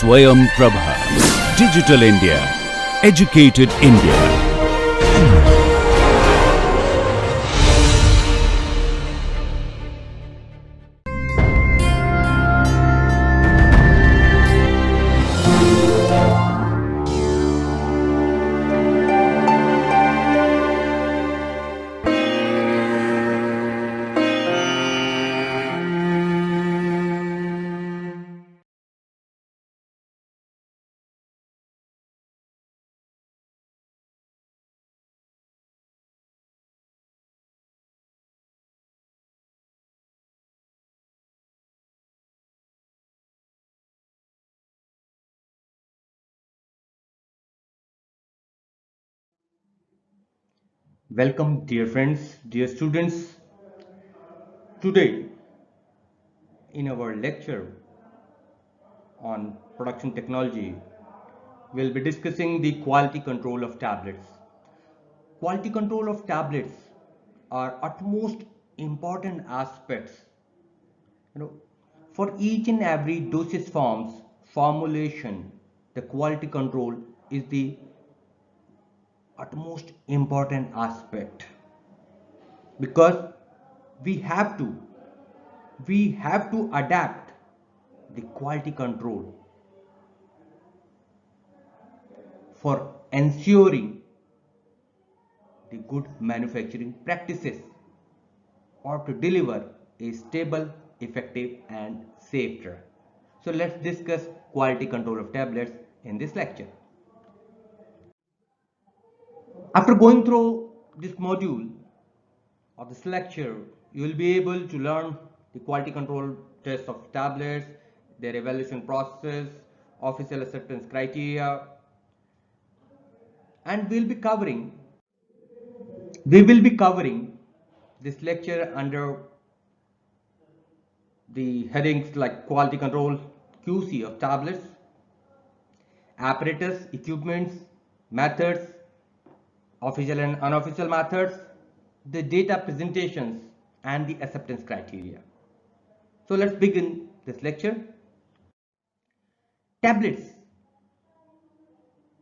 Swayam Prabha. Digital India. Educated India. Welcome, dear friends, dear students. Today, in our lecture on production technology, we'll be discussing the quality control of tablets. Quality control of tablets are utmost important aspects. You know, for each and every dosage forms formulation, the quality control is the utmost important aspect because we have to adapt the quality control for ensuring the good manufacturing practices or to deliver a stable, effective and safe drug. So let's discuss quality control of tablets in this lecture. After going through this module of this lecture, you will be able to learn the quality control test of tablets, their evaluation process, official acceptance criteria, and we will be covering this lecture under the headings like quality control, QC of tablets, apparatus, equipments, methods, official and unofficial methods, the data presentations, and the acceptance criteria. So let's begin this lecture. Tablets.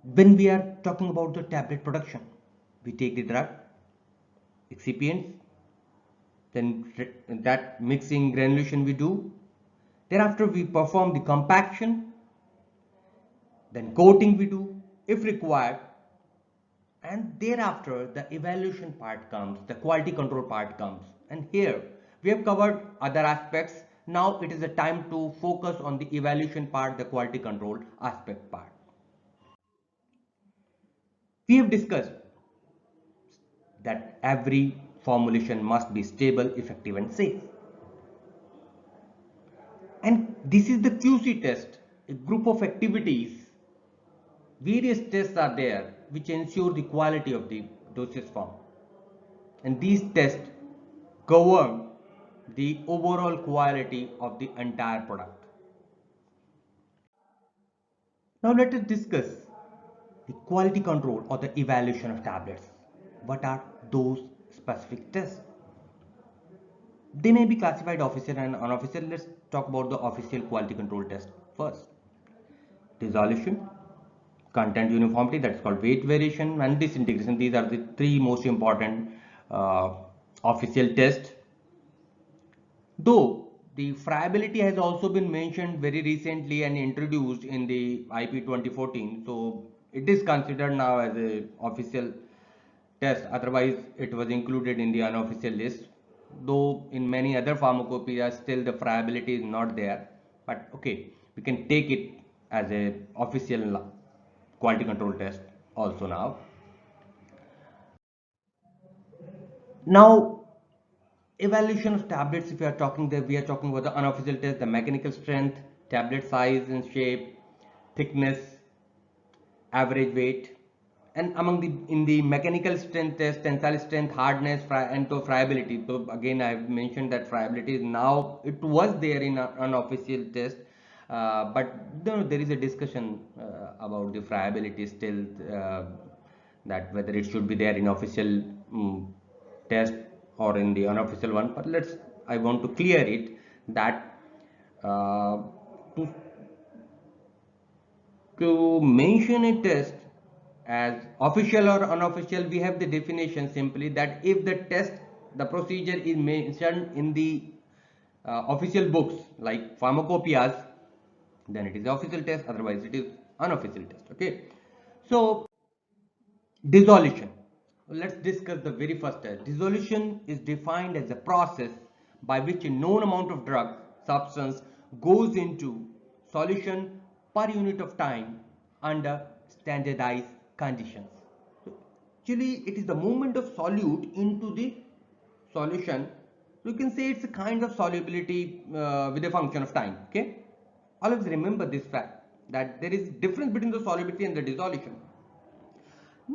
When we are talking about the tablet production, we take the drug, excipients, then that mixing granulation we do. Thereafter we perform the compaction, then coating we do if required, and thereafter the evaluation part comes, the quality control part comes. And here we have covered other aspects. Now it is the time to focus on the evaluation part, the quality control aspect part. We have discussed that every formulation must be stable, effective and safe. And this is the QC test, a group of activities. Various tests are there which ensure the quality of the dosage form. And these tests govern the overall quality of the entire product. Now let us discuss the quality control or the evaluation of tablets. What are those specific tests? They may be classified official and unofficial. Let's talk about the official quality control test first. Dissolution, content uniformity, that's called weight variation, and disintegration. These are the three most important official tests. Though the friability has also been mentioned very recently and introduced in the IP 2014, so it is considered now as a official test. Otherwise, it was included in the unofficial list. Though in many other pharmacopoeia, still the friability is not there. But okay, we can take it as a official quality control test also now. Now, evaluation of tablets, if we are talking there, we are talking about the unofficial test, the mechanical strength, tablet size and shape, thickness, average weight. And among the in the mechanical strength test, tensile strength, hardness, and to friability. So again, I have mentioned that friability is now, it was there in an unofficial test, but there is a discussion about the friability still, that whether it should be there in official test or in the unofficial one. But I want to clear it that to To mention a test as official or unofficial, we have the definition simply that if the test, the procedure is mentioned in the official books like pharmacopoeias, then it is official test, otherwise it is unofficial test. Okay, so dissolution. Let's discuss the very first test. Dissolution is defined as a process by which a known amount of drug substance goes into solution per unit of time under standardized conditions. So actually, it is the movement of solute into the solution. You can say it's a kind of solubility with a function of time. Okay, always remember this fact that there is difference between the solubility and the dissolution.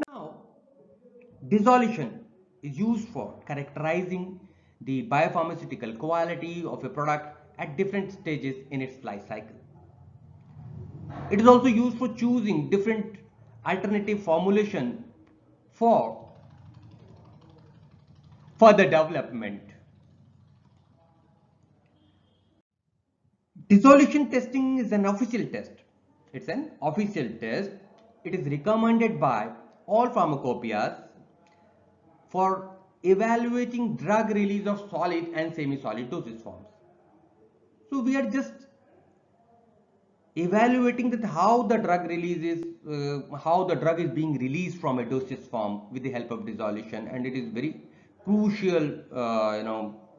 Now, dissolution is used for characterizing the biopharmaceutical quality of a product at different stages in its life cycle. It is also used for choosing different alternative formulation for further development. Dissolution testing is an official test. It's an official test. It is recommended by all pharmacopoeias for evaluating drug release of solid and semi-solid dosage forms. So we are just evaluating that how the drug release is, how the drug is being released from a dosage form with the help of dissolution, and it is very crucial,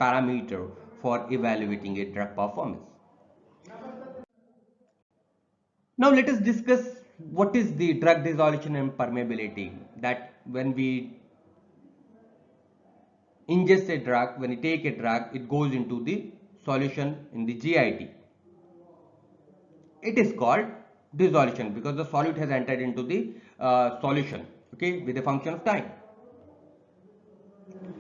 parameter for evaluating a drug performance. Now let us discuss what is the drug dissolution and permeability. That when we ingest a drug, when we take a drug, it goes into the solution in the GIT. It is called dissolution because the solute has entered into the solution, okay, with a function of time.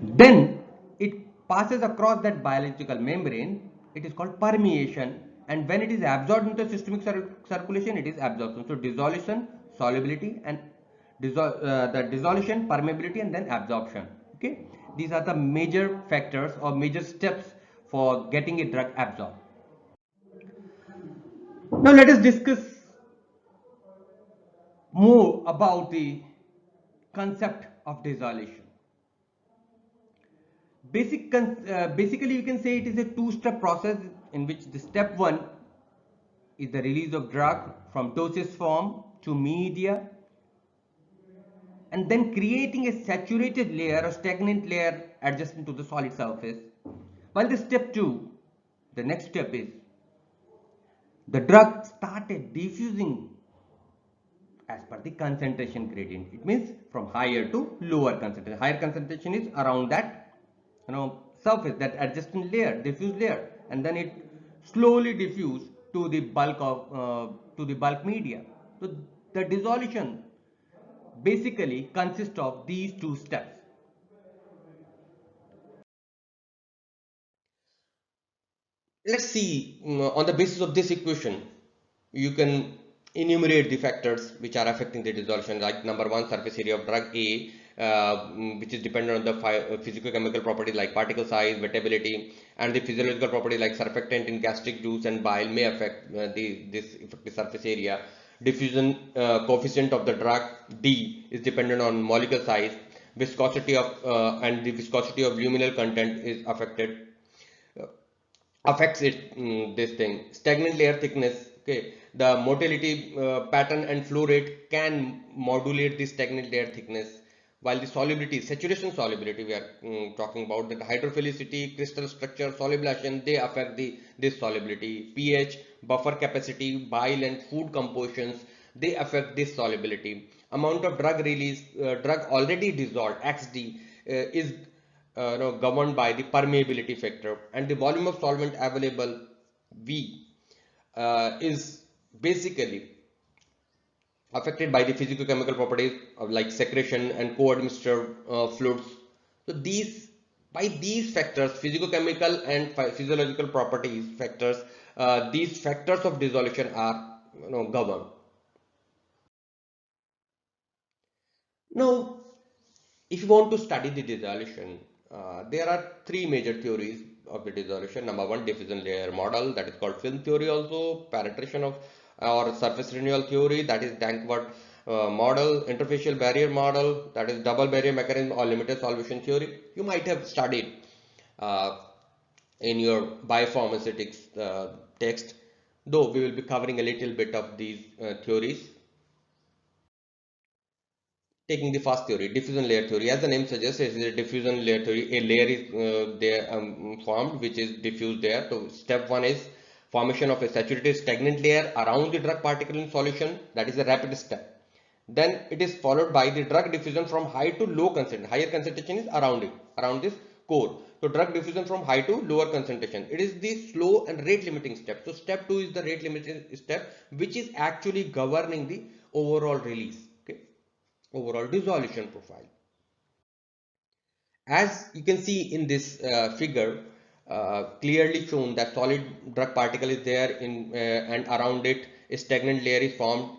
Then it passes across that biological membrane. It is called permeation, and when it is absorbed into systemic circulation, it is absorption. So dissolution, solubility, and the dissolution, permeability, and then absorption. Okay, these are the major factors or major steps for getting a drug absorbed. Now let us discuss more about the concept of dissolution. Basically, you can say it is a two-step process in which the step one is the release of drug from dosage form to media, and then creating a saturated layer or stagnant layer adjacent to the solid surface. While the step two, the next step is the drug started diffusing as per the concentration gradient. It means from higher to lower concentration. Higher concentration is around that surface, that adjacent layer, diffuse layer, and then it slowly diffuse to the bulk media. So the dissolution basically consists of these two steps. Let's see, on the basis of this equation, you can enumerate the factors which are affecting the dissolution, like number one, surface area of drug A, which is dependent on the physicochemical properties like particle size, wettability, and the physiological properties like surfactant in gastric juice and bile may affect this effective surface area. Diffusion coefficient of the drug D is dependent on molecule size. Viscosity of and the viscosity of luminal content is affects this thing. Stagnant layer thickness, okay, the motility pattern and flow rate can modulate the stagnant layer thickness, while the solubility, saturation solubility, we are talking about that hydrophilicity, crystal structure, solubilization, they affect this solubility. pH, buffer capacity, bile and food compositions, they affect this solubility. Amount of drug release, drug already dissolved, XD, is governed by the permeability factor, and the volume of solvent available, V, is basically affected by the physicochemical properties of like secretion and co-administered fluids. So by these factors, physicochemical and physiological properties factors, these factors of dissolution are governed. Now, if you want to study the dissolution, there are three major theories of the dissolution. Number one, diffusion layer model, that is called film theory also, penetration of or surface renewal theory, that is Dankworth model, interfacial barrier model, that is double barrier mechanism or limited solution theory. You might have studied uh, in your biopharmaceutics text, though we will be covering a little bit of these theories. Taking the first theory, diffusion layer theory, as the name suggests, it is a diffusion layer theory. A layer is there formed, which is diffused there. So step one is formation of a saturated stagnant layer around the drug particle in solution. That is a rapid step. Then it is followed by the drug diffusion from high to low concentration. Higher concentration is around it, around this core. So drug diffusion from high to lower concentration. It is the slow and rate limiting step. So step 2 is the rate limiting step, which is actually governing the overall release. Okay, overall dissolution profile. As you can see in this figure, clearly shown that solid drug particle is there in and around it a stagnant layer is formed,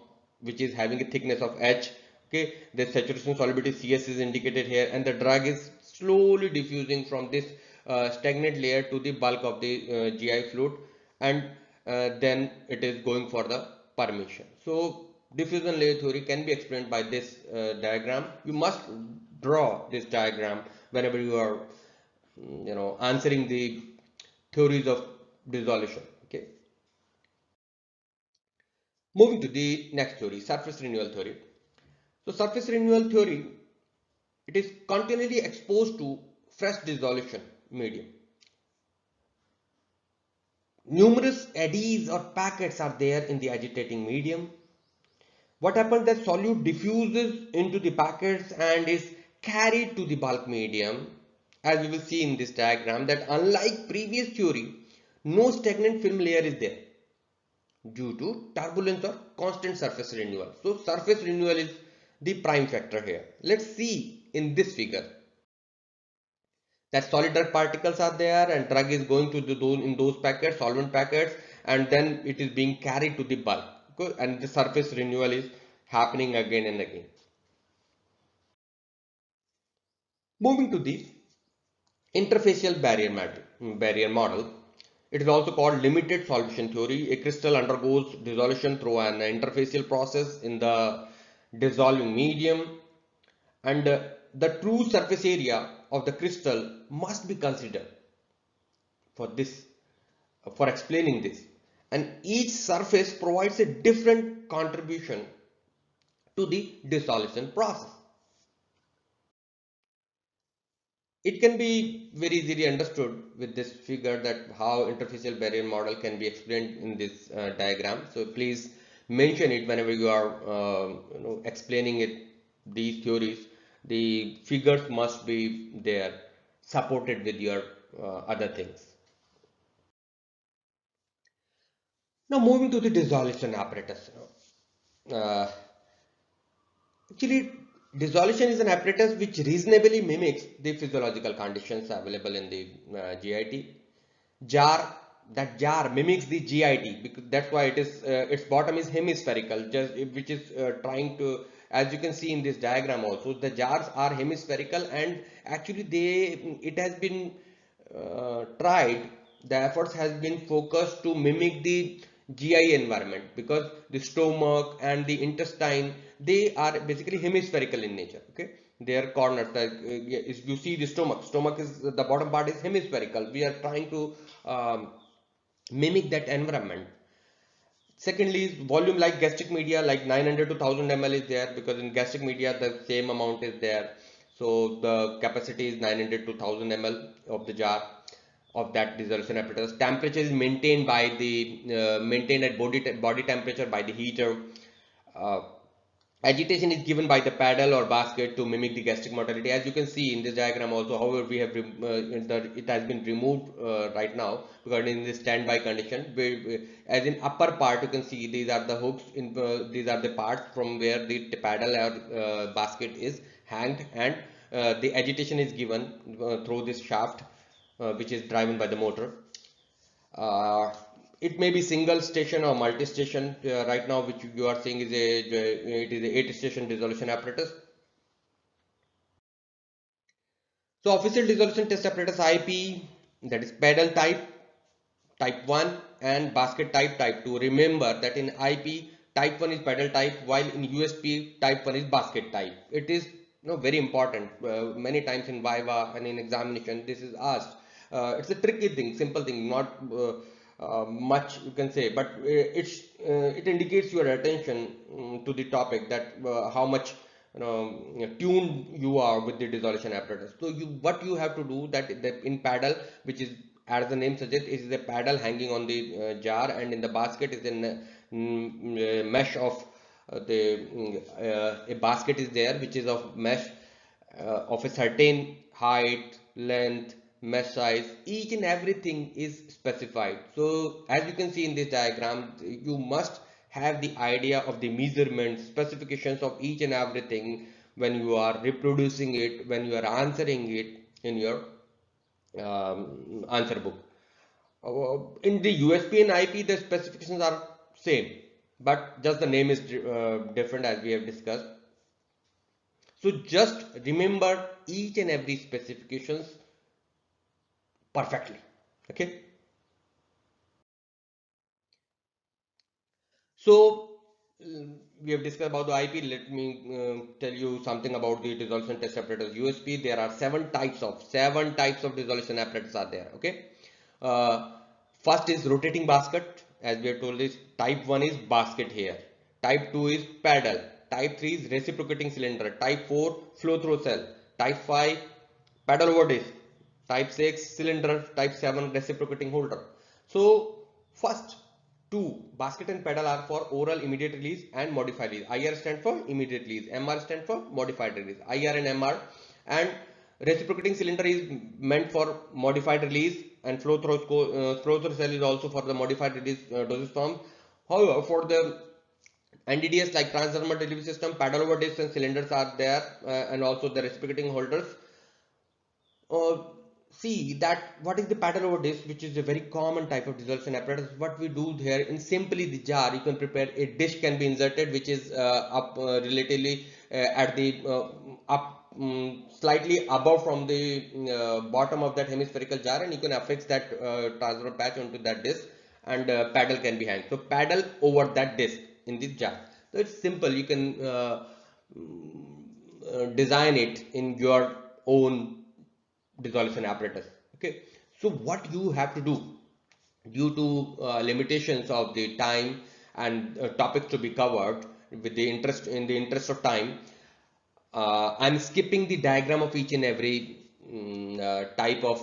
which is having a thickness of H. Okay, the saturation solubility CS is indicated here, and the drug is slowly diffusing from this stagnant layer to the bulk of the GI fluid, and then it is going for the permeation. So diffusion layer theory can be explained by this diagram. You must draw this diagram whenever you are answering the theories of dissolution. Okay, moving to the next theory, surface renewal theory. So surface renewal theory, it is continually exposed to fresh dissolution medium. Numerous eddies or packets are there in the agitating medium. What happens, that solute diffuses into the packets and is carried to the bulk medium, as we will see in this diagram, that unlike previous theory, no stagnant film layer is there due to turbulence or constant surface renewal. So surface renewal is the prime factor here. Let's see in this figure that solid drug particles are there and drug is going to those packets, solvent packets, and then it is being carried to the bulk. Okay? And the surface renewal is happening again and again. Moving to the interfacial barrier model, it is also called limited solution theory. A crystal undergoes dissolution through an interfacial process in the dissolving medium, and the true surface area of the crystal must be considered for this, for explaining this, and each surface provides a different contribution to the dissolution process. It can be very easily understood with this figure that how interfacial barrier model can be explained in this diagram. So please mention it whenever you are explaining it, these theories. The figures must be there supported with your other things. Now moving to the dissolution apparatus. Uh, Actually, dissolution is an apparatus which reasonably mimics the physiological conditions available in the GIT. Jar, that jar mimics the GIT, because that's why it is its bottom is hemispherical, just which is trying to, as you can see in this diagram also, the jars are hemispherical, and actually it has been tried, the efforts has been focused to mimic the GI environment, because the stomach and the intestine, they are basically hemispherical in nature. Okay, they are corners. If you see the stomach is the bottom part is hemispherical. We are trying to mimic that environment. Secondly, is volume, like gastric media, like 900 to 1000 ml is there, because in gastric media the same amount is there. So the capacity is 900 to 1000 ml of the jar of that dissolution apparatus. Temperature is maintained by the maintained at body temperature by the heater. Uh, Agitation is given by the paddle or basket to mimic the gastric motility. As you can see in this diagram also, however, we have it has been removed right now because in the standby condition. As in upper part, you can see these are the hooks. These are the parts from where the paddle or basket is hanged, and the agitation is given through this shaft, which is driven by the motor. Uh, it may be single station or multi-station. Right now, which you are seeing is it is a 8-station dissolution apparatus. So official dissolution test apparatus IP, that is paddle type 1, and basket type 2. Remember that in IP type 1 is pedal type, while in USP type 1 is basket type. It is very important. Many times in Viva and in examination this is asked. It's a tricky thing, simple thing, not much you can say, but it indicates your attention to the topic, that how much tuned you are with the dissolution apparatus. So what you have to do, that in paddle, which is, as the name suggests, is the paddle hanging on the jar, and in the basket is a mesh of a basket is there, which is of mesh of a certain height, length, mesh size. Each and everything is specified. So as you can see in this diagram, you must have the idea of the measurements, specifications of each and everything when you are reproducing it, when you are answering it in your answer book. In the USP and IP, the specifications are same, but just the name is different, as we have discussed. So just remember each and every specifications perfectly. Okay. So we have discussed about the IP. Let me tell you something about the dissolution test apparatus USP. There are seven types of dissolution apparatus are there. Okay. First is rotating basket. As we have told, this type 1 is basket here. Type 2 is paddle. Type 3 is reciprocating cylinder. Type 4 flow through cell. Type 5 paddle over disc. Type 6 cylinder. Type 7 reciprocating holder. So first two, basket and paddle, are for oral immediate release and modified release. IR stands for immediate release, MR stands for modified release. IR and MR, and reciprocating cylinder is meant for modified release, and flow through cell is also for the modified release dosage form. However, for the NDDS, like transdermal delivery system, paddle over disc and cylinders are there, and also the reciprocating holders. See that what is the paddle over disc, which is a very common type of dissolution apparatus. What we do here, in simply the jar, you can prepare a dish can be inserted, which is up relatively at the up slightly above from the bottom of that hemispherical jar, and you can affix that transfer patch onto that disc, and paddle can be hanged. So paddle over that disc in this jar. So it's simple. You can design it in your own dissolution apparatus. Okay, so what you have to do, due to limitations of the time and topics to be covered, with the interest of time, I'm skipping the diagram of each and every type of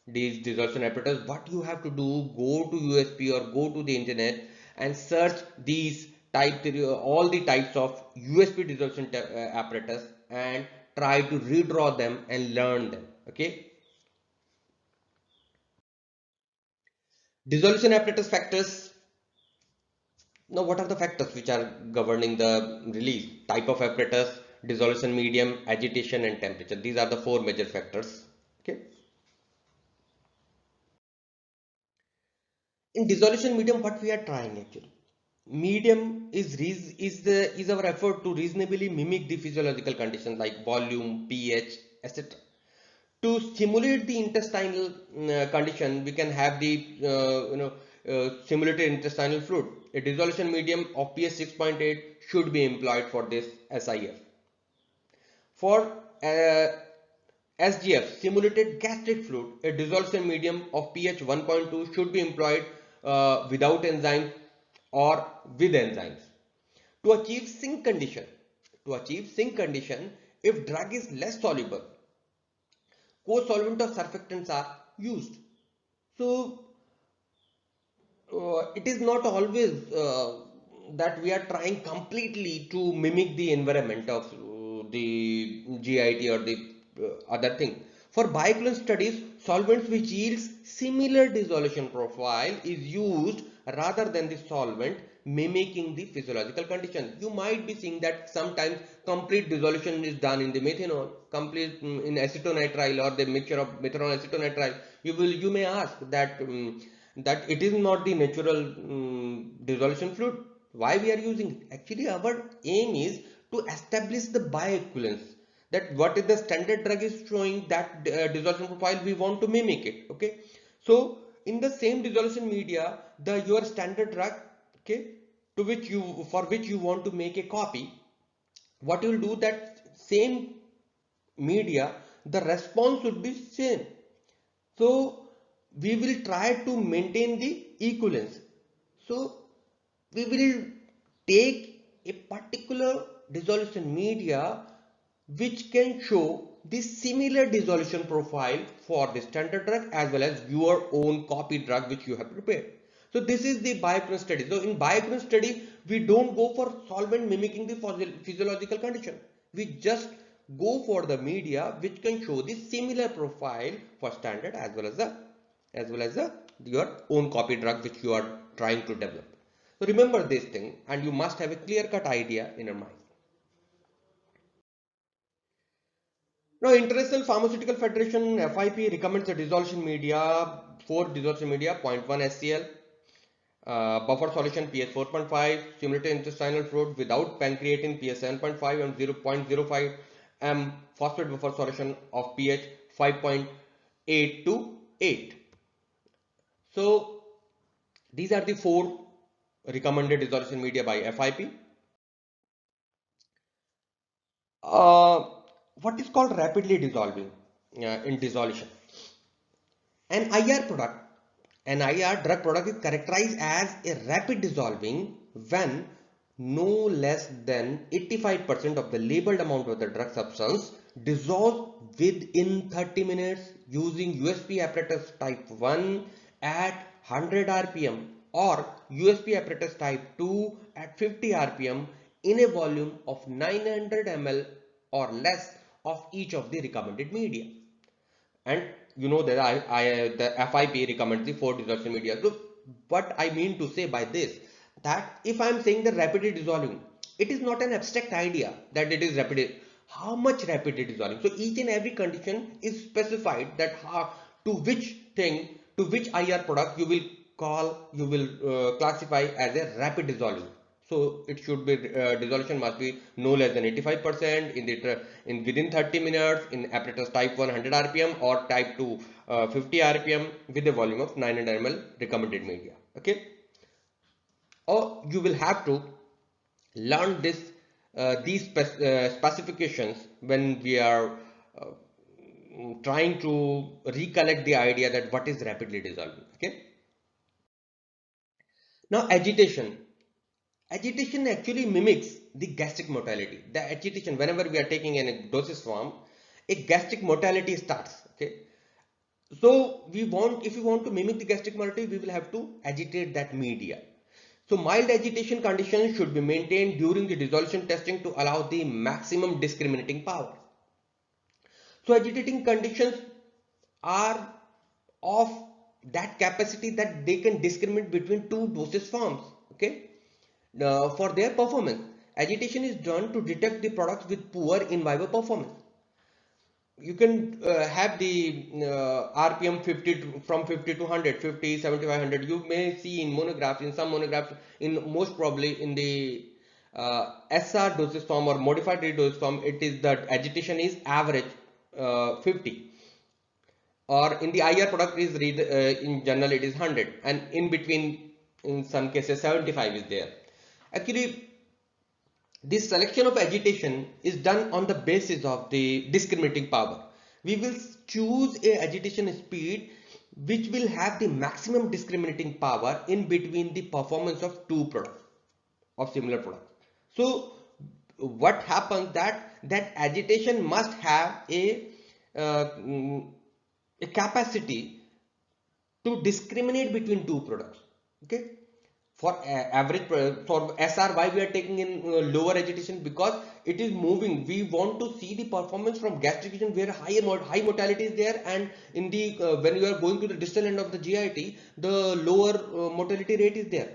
these dissolution apparatus. What you have to do, go to USP or go to the internet and search these all the types of USP dissolution apparatus, and try to redraw them and learn them. Okay. Dissolution apparatus factors. Now, what are the factors which are governing the release? Type of apparatus, dissolution medium, agitation, and temperature. These are the four major factors. Okay. In dissolution medium, what we are trying actually? Medium is our effort to reasonably mimic the physiological conditions like volume, pH, etc. To stimulate the intestinal condition, we can have the simulated intestinal fluid. A dissolution medium of pH 6.8 should be employed for this SIF. For SGF, simulated gastric fluid, a dissolution medium of pH 1.2 should be employed without enzymes or with enzymes. To achieve sink condition, if drug is less soluble, co-solvent or surfactants are used. So it is not always that we are trying completely to mimic the environment of the GIT or the other thing. For bioequivalence studies, solvents which yields similar dissolution profile is used rather than the solvent mimicking the physiological condition. You might be seeing that sometimes complete dissolution is done in the methanol, complete in acetonitrile or the mixture of methanol acetonitrile. You may ask that that it is not the natural dissolution fluid. Why we are using it? Actually, our aim is to establish the bioequivalence, that what is the standard drug is showing that dissolution profile, we want to mimic it. Okay, so in the same dissolution media, your standard drug, okay, for which you want to make a copy, what you will do, that same media, the response would be same. So we will try to maintain the equivalence. So we will take a particular dissolution media which can show the similar dissolution profile for the standard drug as well as your own copy drug which you have prepared. So this is the bioequivalence study. So in bioequivalence study, we don't go for solvent mimicking the physiological condition. We just go for the media which can show the similar profile for standard as well as your own copy drug which you are trying to develop. So remember this thing, and you must have a clear-cut idea in your mind. Now, International Pharmaceutical Federation (FIP) recommends a dissolution media for dissolution media 0.1 SCL, buffer solution pH 4.5, stimulated intestinal fluid without pancreatin pH 7.5, and 0.05 m phosphate buffer solution of pH 5.8 to 8. So these are the 4 recommended dissolution media by FIP. What is called rapidly dissolving in dissolution? An IR product, an IR drug product is characterized as a rapid dissolving when no less than 85% of the labeled amount of the drug substance dissolves within 30 minutes using USP apparatus type 1 at 100 rpm or USP apparatus type 2 at 50 rpm in a volume of 900 ml or less of each of the recommended media. And you know that the FIP recommends the 4 dissolution media. So what I mean to say by this, that if I am saying the rapidly dissolving, it is not an abstract idea that it is rapidly. How much rapidly dissolving? So each and every condition is specified, that to which IR product you will classify as a rapid dissolving. So it should be dissolution must be no less than 85% in within 30 minutes in apparatus type 1 100 rpm or type 2 50 rpm with a volume of 900 ml recommended media. Okay, or you will have to learn these specifications when we are trying to recollect the idea that what is rapidly dissolving. Okay, now agitation. Agitation actually mimics the gastric motility. The agitation, whenever we are taking in a dosage form, a gastric motility starts. Okay, so if we want to mimic the gastric motility, we will have to agitate that media. So mild agitation conditions should be maintained during the dissolution testing to allow the maximum discriminating power. So agitating conditions are of that capacity that they can discriminate between 2 dosage forms. Okay. For their performance, agitation is done to detect the products with poor in vivo performance. You can have the RPM 50 from 50 to 100, 50, 75, 100. You may see in monographs, in some monographs, in most probably in the SR dosage form or modified rate dosage form, it is that agitation is average 50. Or in the IR product is in general it is 100, and in between in some cases 75 is there. Actually, this selection of agitation is done on the basis of the discriminating power. We will choose a agitation speed which will have the maximum discriminating power in between the performance of 2 products of similar products. So what happens, that agitation must have a capacity to discriminate between 2 products. Okay, for average for SR, why we are taking in lower agitation? Because it is moving. We want to see the performance from gastric region where high mortality is there, and in the when you are going to the distal end of the GIT, the lower mortality rate is there.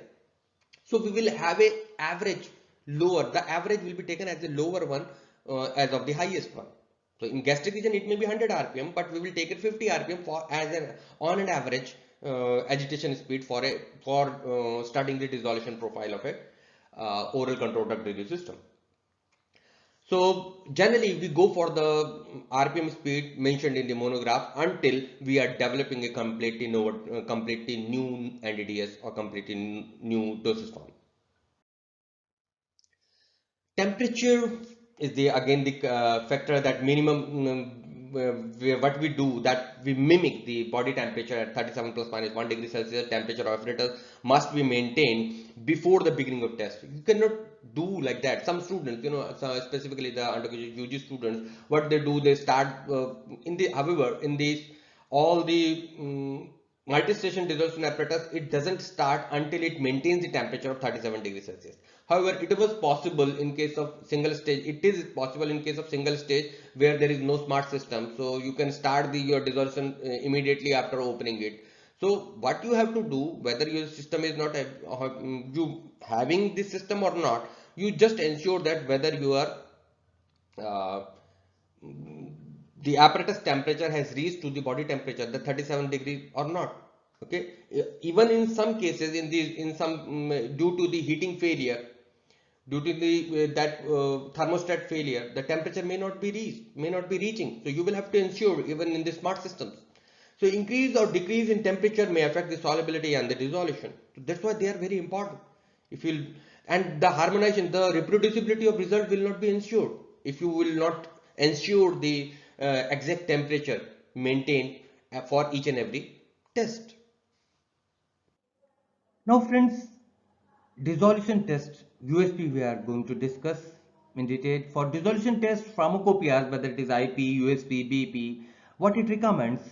So we will have a average lower. The average will be taken as the lower one as of the highest one. So in gastric region it may be 100 rpm, but we will take it 50 rpm for as an on an average agitation speed for studying the dissolution profile of a oral controlled drug delivery system. So generally we go for the RPM speed mentioned in the monograph until we are developing a completely new NDDS or completely new dosage form. Temperature is the again the factor that minimum what we do, that we mimic the body temperature at 37 plus minus 1 degree Celsius. Temperature of apparatus must be maintained before the beginning of test. You cannot do like that. Some students, specifically the undergraduate UG students, what they do, they start however in these all the multi-station dissolution apparatus, it doesn't start until it maintains the temperature of 37 degrees Celsius. However, it was possible in case of single stage. It is possible in case of single stage where there is no smart system. So you can start your dissolution immediately after opening it. So what you have to do, whether your system is not you having this system or not, you just ensure that whether you are uh, the apparatus temperature has reached to the body temperature, the 37 degree or not. Okay, even in some cases, in some due to the heating failure, due to the thermostat failure, the temperature may not be reaching. So you will have to ensure even in the smart systems. So increase or decrease in temperature may affect the solubility and the dissolution. So that's why they are very important. If you and the harmonization, the reproducibility of result will not be ensured if you will not ensure the exact temperature maintained for each and every test. Now friends, dissolution test USP we are going to discuss in detail. For dissolution test pharmacopoeias, whether it is IP, USP, BP, what it recommends: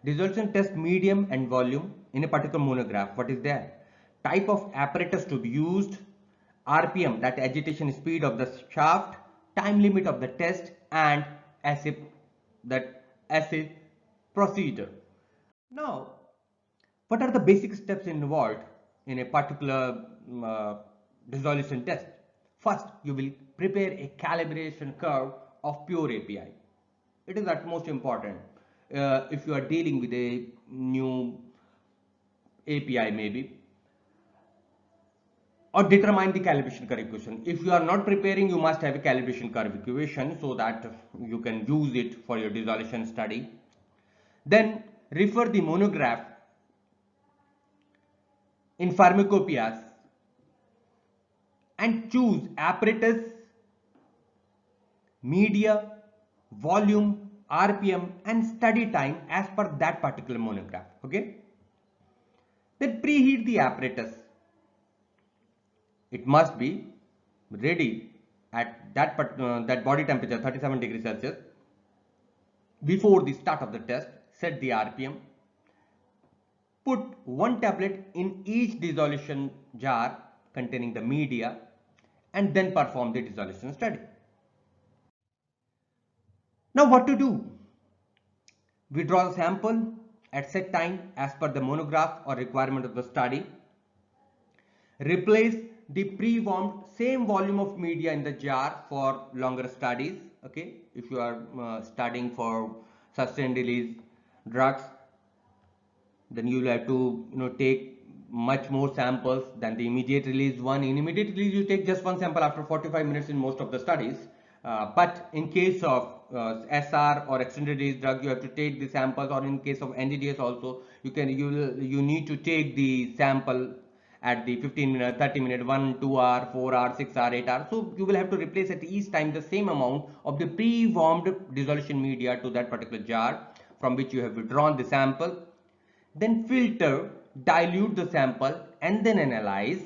dissolution test medium and volume in a particular monograph. What is there? Type of apparatus to be used, RPM, that agitation speed of the shaft, time limit of the test, and assay, that assay procedure. Now, what are the basic steps involved in a particular dissolution test? First, you will prepare a calibration curve of pure API. It is at most important if you are dealing with a new API maybe, or determine the calibration curve equation. If you are not preparing, you must have a calibration curve equation so that you can use it for your dissolution study. Then refer the monograph in pharmacopoeias and choose apparatus, media, volume, RPM and study time as per that particular monograph. Okay. Then preheat the apparatus. It must be ready at that body temperature 37 degrees Celsius before the start of the test. Set the RPM. Put one tablet in each dissolution jar containing the media and then perform the dissolution study. Now what to do? We draw the sample at set time as per the monograph or requirement of the study. Replace the pre-warmed same volume of media in the jar for longer studies. Okay, if you are studying for sustained release drugs, then you will have to take much more samples than the immediate release one. In immediate release, you take just one sample after 45 minutes in most of the studies. But in case of SR or extended release drug, you have to take the samples, or in case of NDDS also, you need to take the sample at the 15 minute, 30 minute, 1, 2 hour, 4 hour, 6 hour, 8 hour. So you will have to replace at each time the same amount of the pre-warmed dissolution media to that particular jar from which you have withdrawn the sample. Then filter, dilute the sample and then analyze,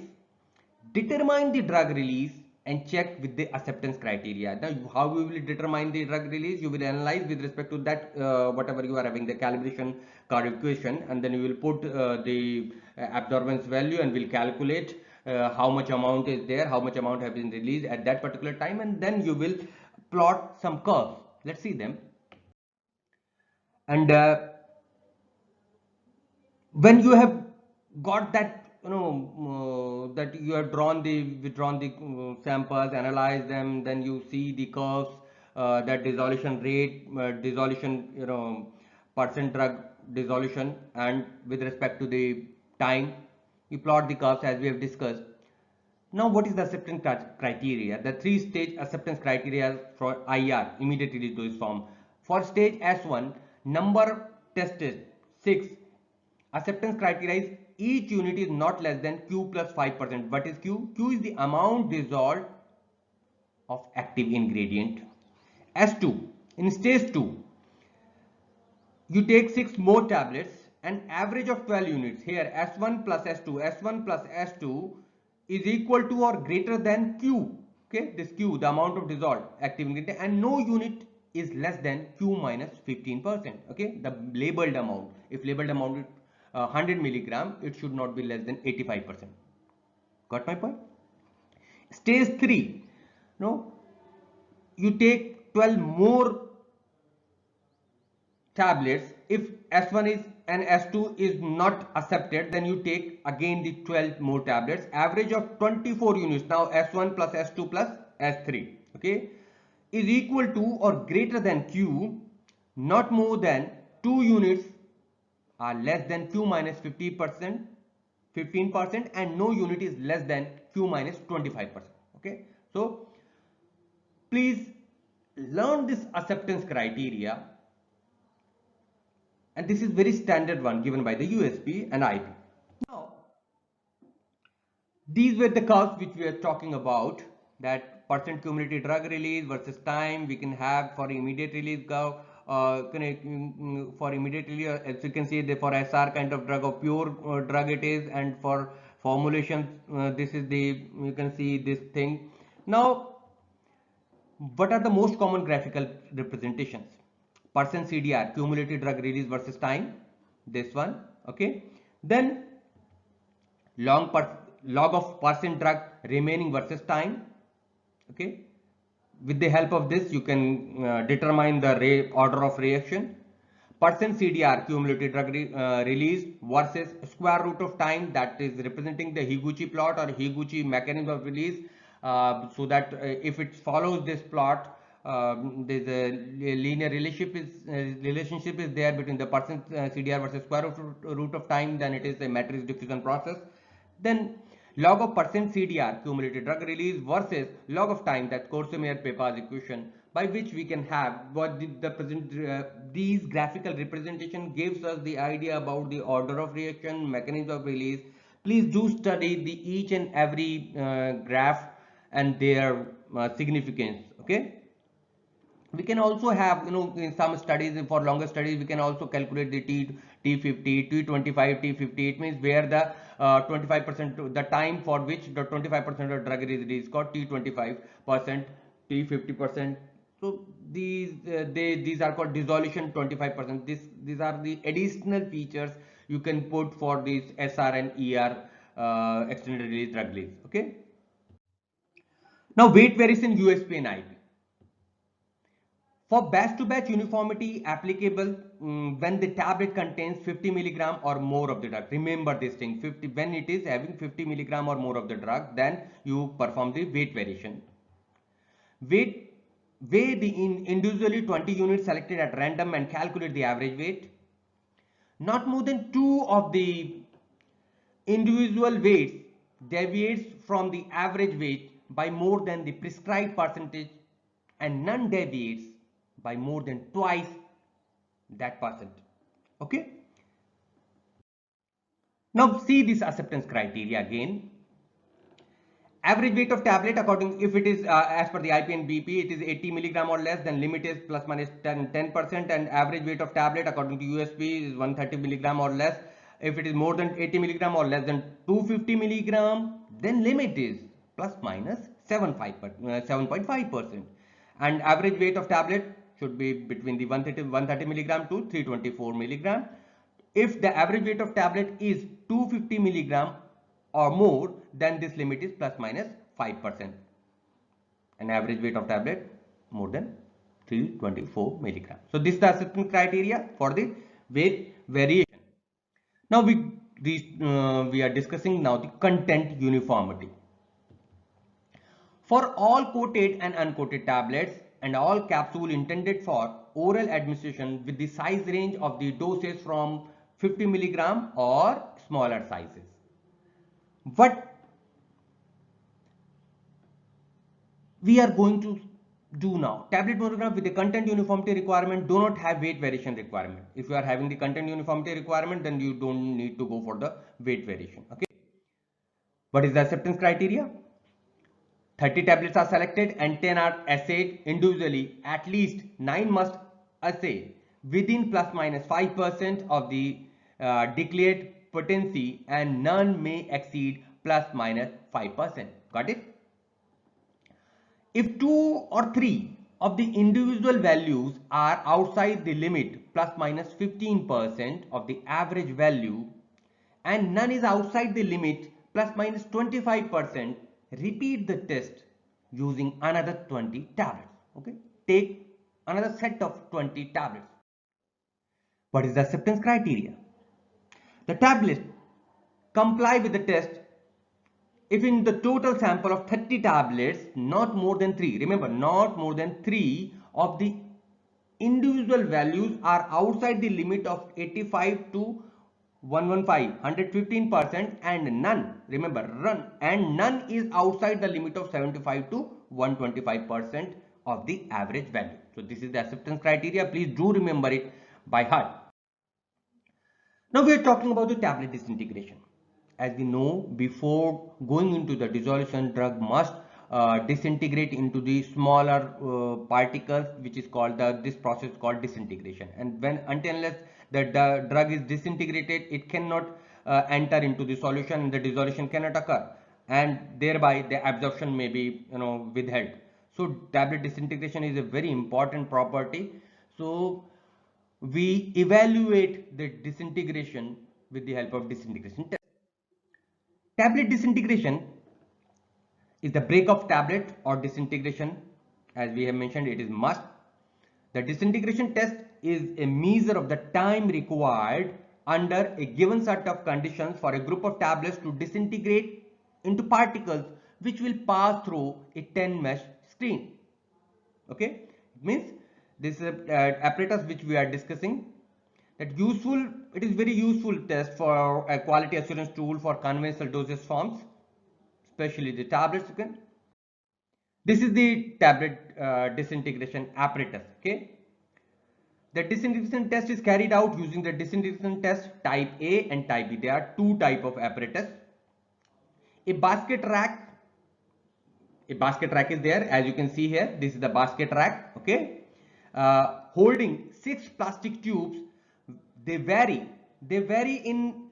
determine the drug release and check with the acceptance criteria. Now how you will determine the drug release? You will analyze with respect to that whatever you are having, the calibration curve equation, and then you will put the absorbance value and will calculate how much amount is there, how much amount have been released at that particular time, and then you will plot some curves. Let's see them. And when you have got that, that you have withdrawn the samples, analyze them, then you see the curves, that dissolution rate, dissolution, percent drug dissolution, and with respect to the time, you plot the curves as we have discussed. Now, what is the acceptance criteria? The three-stage acceptance criteria for IR, immediate release dosage form. For stage S1, number tested 6. Acceptance criteria is each unit is not less than Q plus 5%. What is Q? Q is the amount dissolved of active ingredient. S2, in stage 2, you take 6 more tablets, an average of 12 units. Here S1 plus S2 is equal to or greater than Q. Okay, this Q, the amount of dissolved active ingredient, and no unit is less than Q minus 15%. Okay, the labeled amount. If labeled amount is 100 milligram, it should not be less than 85%. Got my point? Stage 3, no, you take 12 more tablets. If S1 is and S2 is not accepted, then you take again the 12 more tablets, average of 24 units. Now S1 plus S2 plus S3, okay, is equal to or greater than Q, not more than 2 units are less than Q minus 15%, and no unit is less than Q minus 25%. Okay, so please learn this acceptance criteria, and this is very standard one given by the USP and IP. Now, these were the curves which we are talking about, that percent cumulative drug release versus time we can have for immediate release curve. For immediate release, as you can see, for SR kind of drug or pure drug it is, and for formulation this is the, you can see this thing. Now, what are the most common graphical representations? Percent CDR, cumulative drug release versus time, this one. Okay, then log of percent drug remaining versus time. Okay, with the help of this you can determine the order of reaction. Percent CDR, cumulative drug release versus square root of time, that is representing the Higuchi plot or Higuchi mechanism of release. So that if it follows this plot, there's a linear relationship is there between the percent CDR versus square root of time, then it is a matrix diffusion process. Then log of percent CDR, cumulative drug release versus log of time, that Corso-Mayer-Pepaz equation, by which we can have what these graphical representation gives us the idea about the order of reaction, mechanism of release. Please do study the each and every graph and their significance. Okay, we can also have, in some studies, for longer studies, we can also calculate the T50, T25, T50. It means where the 25%, the time for which the 25% of drug is released, called T25%, T50%. So these are called dissolution 25%. These are the additional features you can put for these SR and ER extended release drug release. Okay. Now weight variation, USP and IP. For batch-to-batch uniformity applicable when the tablet contains 50 milligram or more of the drug. Remember this thing, when it is having 50 milligram or more of the drug, then you perform the weight variation. Weigh the individually 20 units selected at random and calculate the average weight. Not more than 2 of the individual weights deviates from the average weight by more than the prescribed percentage, and none deviates by more than twice that percent. Okay. Now see this acceptance criteria again. Average weight of tablet, according, if it is as per the IP and BP, it is 80 milligram or less, then limit is plus minus 10%, and average weight of tablet according to USP is 130 milligram or less. If it is more than 80 milligram or less than 250 milligram, then limit is plus minus 7.5%, and average weight of tablet should be between the 130 milligram to 324 milligram. If the average weight of tablet is 250 milligram or more, then this limit is plus minus 5%, and average weight of tablet more than 324 milligram. So this is the acceptance criteria for the weight variation. Now we are discussing now the content uniformity. For all coated and uncoated tablets and all capsule intended for oral administration with the size range of the doses from 50 milligram or smaller sizes. What we are going to do now. Tablet monograph with the content uniformity requirement do not have weight variation requirement. If you are having the content uniformity requirement, then you don't need to go for the weight variation. Okay. What is the acceptance criteria? 30 tablets are selected and 10 are assayed individually. At least 9 must assay within plus minus 5% of the declared potency, and none may exceed plus minus 5%. Got it? If 2 or 3 of the individual values are outside the limit plus minus 15% of the average value, and none is outside the limit plus minus 25%, repeat the test using another 20 tablets. Okay, take another set of 20 tablets. What is the acceptance criteria? The tablet comply with the test if in the total sample of 30 tablets, not more than 3, remember, not more than 3 of the individual values are outside the limit of 85 to 115%, and none, remember, none is outside the limit of 75 to 125% of the average value. So this is the acceptance criteria. Please do remember it by heart. Now we are talking about the tablet disintegration. As we know, before going into the dissolution, drug must disintegrate into the smaller particles, which is called this process called disintegration. And until unless the drug is disintegrated, it cannot enter into the solution, and the dissolution cannot occur, and thereby the absorption may be withheld. So tablet disintegration is a very important property. So we evaluate the disintegration with the help of disintegration test. Tablet disintegration is the break of tablet or disintegration. As we have mentioned, it is must. The disintegration test is a measure of the time required under a given set of conditions for a group of tablets to disintegrate into particles which will pass through a 10 mesh screen. Okay, it means this apparatus which we are discussing, that it is very useful test for a quality assurance tool for conventional dosage forms, especially the tablets. Okay, this is the tablet disintegration apparatus. Okay, the disintegration test is carried out using the disintegration test type A and type B. There are two type of apparatus. A basket rack is there, as you can see here. This is the basket rack. Okay, holding 6 plastic tubes. They vary in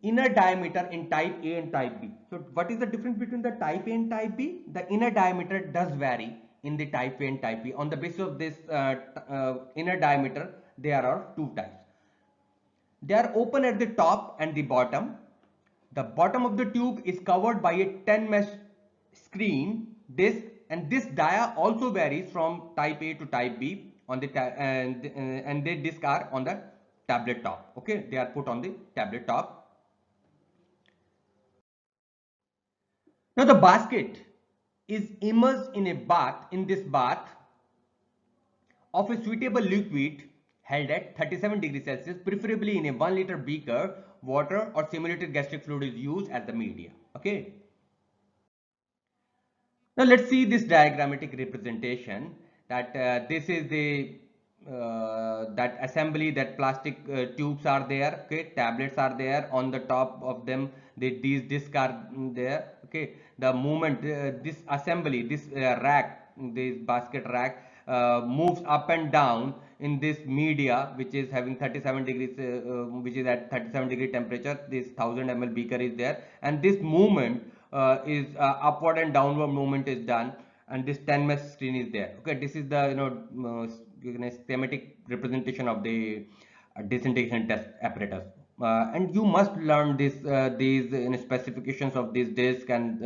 inner diameter in type A and type B. So what is the difference between the type A and type B? The inner diameter does vary in the type A and type B. On the basis of this inner diameter, there are two types. They are open at the top and the bottom. The bottom of the tube is covered by a 10 mesh screen disc, and this dia also varies from type A to type B on the and the disc are on the tablet top. Okay, they are put on the tablet top. Now the basket is immersed in a bath, of a suitable liquid held at 37 degrees Celsius, preferably in a 1 liter beaker. Water or simulated gastric fluid is used as the media. Okay. Now let's see this diagrammatic representation, that this is the that assembly, that plastic tubes are there. Okay, tablets are there. On the top of them, these discs are there. Okay, the movement, this assembly, this rack, this basket rack moves up and down in this media, which is having 37 degrees, which is at 37 degree temperature. This 1000 ml beaker is there, and this movement is upward and downward movement is done, and this 10 mesh screen is there. Okay, this is the schematic representation of the disintegration test apparatus, and you must learn this these specifications of this disc and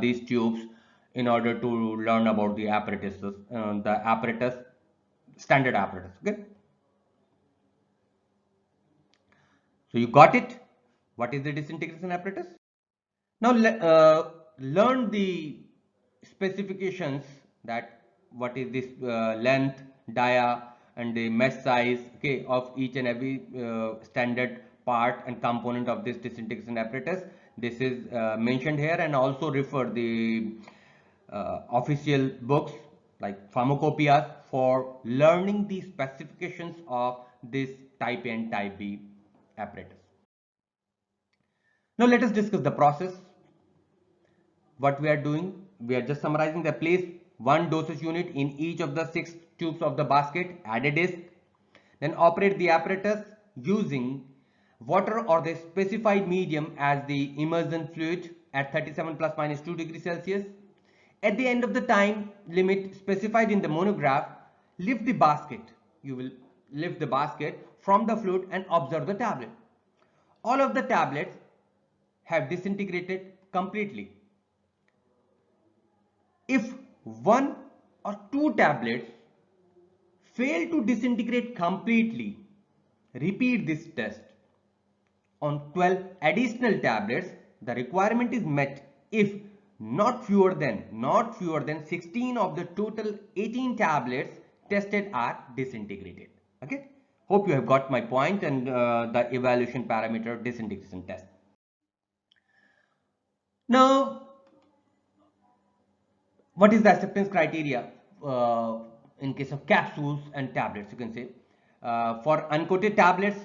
these tubes in order to learn about the apparatuses, standard apparatus. Okay, so you got it. What is the disintegration apparatus? Now learn the specifications, that what is this length, dia and the mesh size, okay, of each and every standard part and component of this disintegration apparatus. This is mentioned here, and also refer the official books like pharmacopoeias for learning the specifications of this type A and type B apparatus. Now let us discuss the process. What we are doing, we are just summarizing the place one dosage unit in each of the 6 tubes of the basket, add a disc, then operate the apparatus using water or the specified medium as the immersion fluid at 37 plus minus 2 degrees Celsius. At the end of the time limit specified in the monograph, lift the basket. You will lift the basket from the fluid and observe the tablet. All of the tablets have disintegrated completely. If one or two tablets fail to disintegrate completely, repeat this test. On 12 additional tablets, the requirement is met if not fewer than 16 of the total 18 tablets tested are disintegrated. Okay, hope you have got my point and the evaluation parameter disintegration test. Now, what is the acceptance criteria in case of capsules and tablets? You can say for uncoated tablets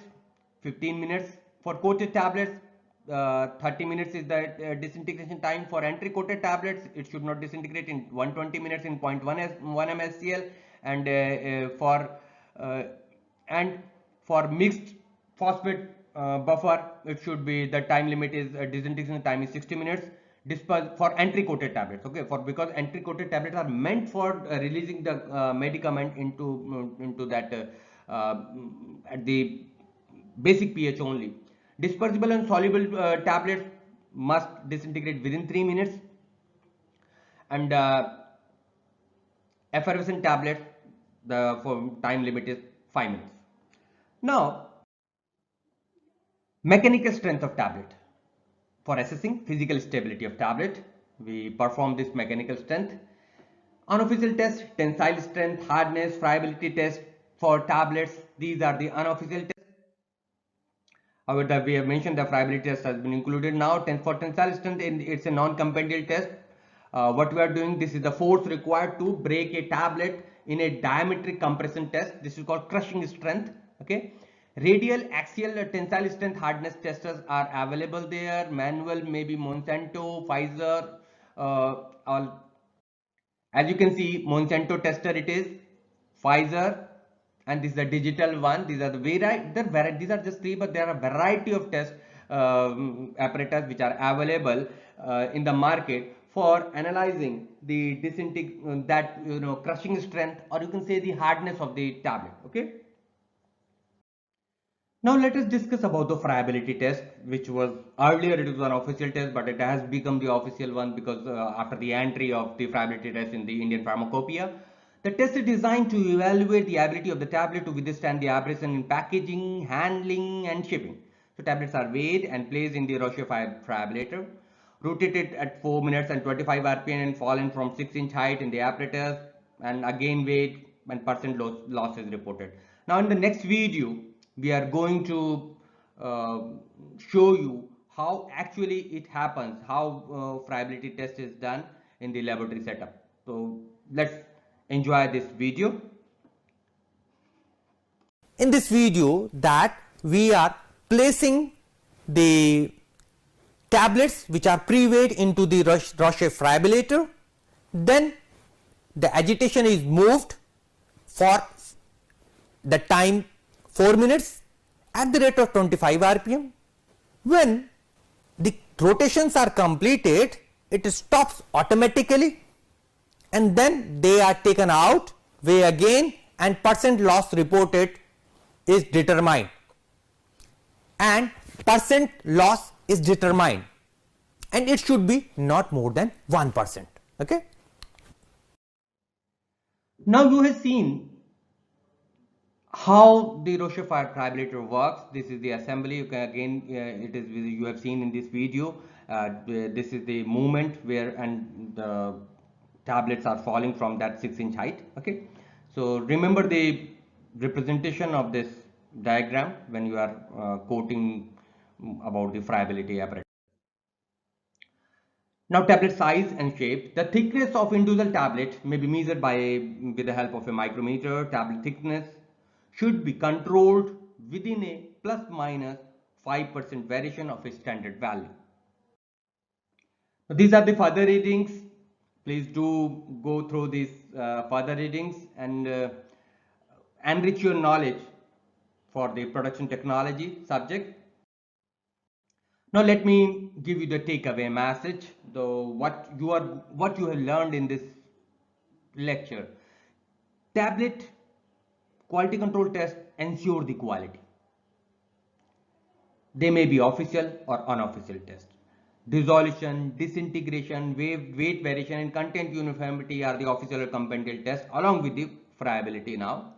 15 minutes, for coated tablets 30 minutes is the disintegration time. For entry coated tablets it should not disintegrate in 120 minutes in 0.1 mScl, and for mixed phosphate buffer it should be, the time limit is disintegration time is 60 minutes. For entry coated tablets, okay, because entry coated tablets are meant for releasing the medicament into that at the basic pH only. Dispersible and soluble tablets must disintegrate within 3 minutes, and effervescent tablets, the time limit is 5 minutes. Now, mechanical strength of tablet. For assessing physical stability of tablet, we perform this mechanical strength. Unofficial test, tensile strength, hardness, friability test for tablets. These are the unofficial tests. However, we have mentioned the friability test has been included now. For tensile strength, it's a non-compendial test. What we are doing, this is the force required to break a tablet in a diametric compression test. This is called crushing strength. Okay. Radial axial tensile strength hardness testers are available there. Manual, maybe Monsanto, Pfizer. As you can see, Monsanto tester it is, Pfizer, and this is the digital one. These are the variety. These are just three, but there are a variety of test apparatus which are available in the market for analyzing the crushing strength, or you can say the hardness of the tablet. Okay. Now let us discuss about the friability test, which was earlier it was an official test, but it has become the official one because after the entry of the friability test in the Indian Pharmacopoeia. The test is designed to evaluate the ability of the tablet to withstand the abrasion in packaging, handling and shipping. So tablets are weighed and placed in the Roche friabilator, rotated at 4 minutes and 25 rpm and fallen from 6-inch height in the apparatus, and again weighed and percent loss is reported. Now in the next video, we are going to show you how actually it happens, how friability test is done in the laboratory setup. So let's enjoy this video. In this video, that we are placing the tablets which are pre-weighed into the Roche friabilator, then the agitation is moved for the time 4 minutes at the rate of 25 rpm. When the rotations are completed, it stops automatically, and then they are taken out, weigh again, and percent loss reported is determined, and percent loss is determined, and it should be not more than 1%. Okay. Now you have seen how the Roche friabilator works. This is the assembly. You can again you have seen in this video. This is the movement where and the tablets are falling from that 6-inch height. Okay, so remember the representation of this diagram when you are quoting about the friability apparatus. Now, tablet size and shape. The thickness of individual tablet may be measured with the help of a micrometer. Tablet thickness should be controlled within a plus minus 5% variation of a standard value. These are the further readings. Please do go through these further readings and enrich your knowledge for the production technology subject. Now let me give you the takeaway message, what you have learned in this lecture. Tablet quality control test ensure the quality. They may be official or unofficial test. Dissolution, disintegration, weight variation and content uniformity are the official or competitive tests along with the friability now.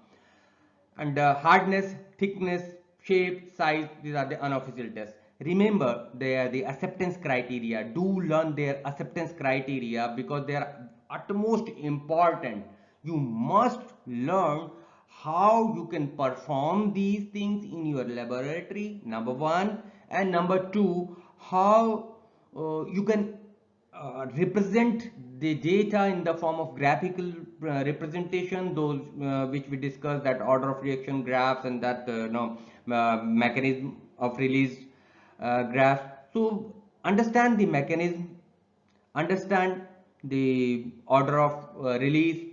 And hardness, thickness, shape, size, these are the unofficial tests. Remember, they are the acceptance criteria. Do learn their acceptance criteria because they are utmost important. You must learn how you can perform these things in your laboratory, number one, and number two, how you can represent the data in the form of graphical representation, those which we discussed, that order of reaction graphs and that mechanism of release graphs. So understand the mechanism, understand the order of release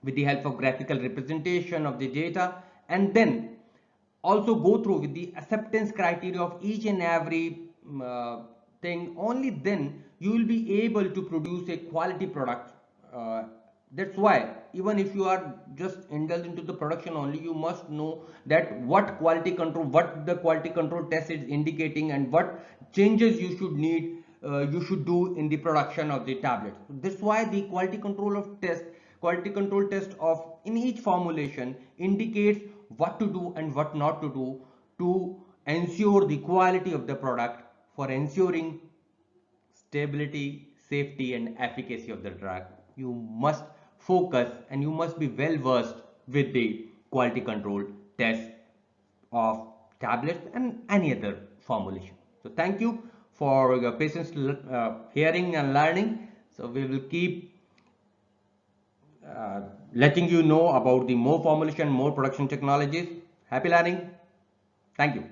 with the help of graphical representation of the data, and then also go through with the acceptance criteria of each and every thing. Only then you will be able to produce a quality product. That's why even if you are just indulged into the production only, you must know that what the quality control test is indicating and what changes you should need, you should do in the production of the tablet. That's why the quality control test of in each formulation indicates what to do and what not to do to ensure the quality of the product, for ensuring stability, safety and efficacy of the drug. You must focus and you must be well versed with the quality control test of tablets and any other formulation. So thank you for your patience hearing and learning. So we will keep letting you know about the more formulation, more production technologies. Happy learning. Thank you.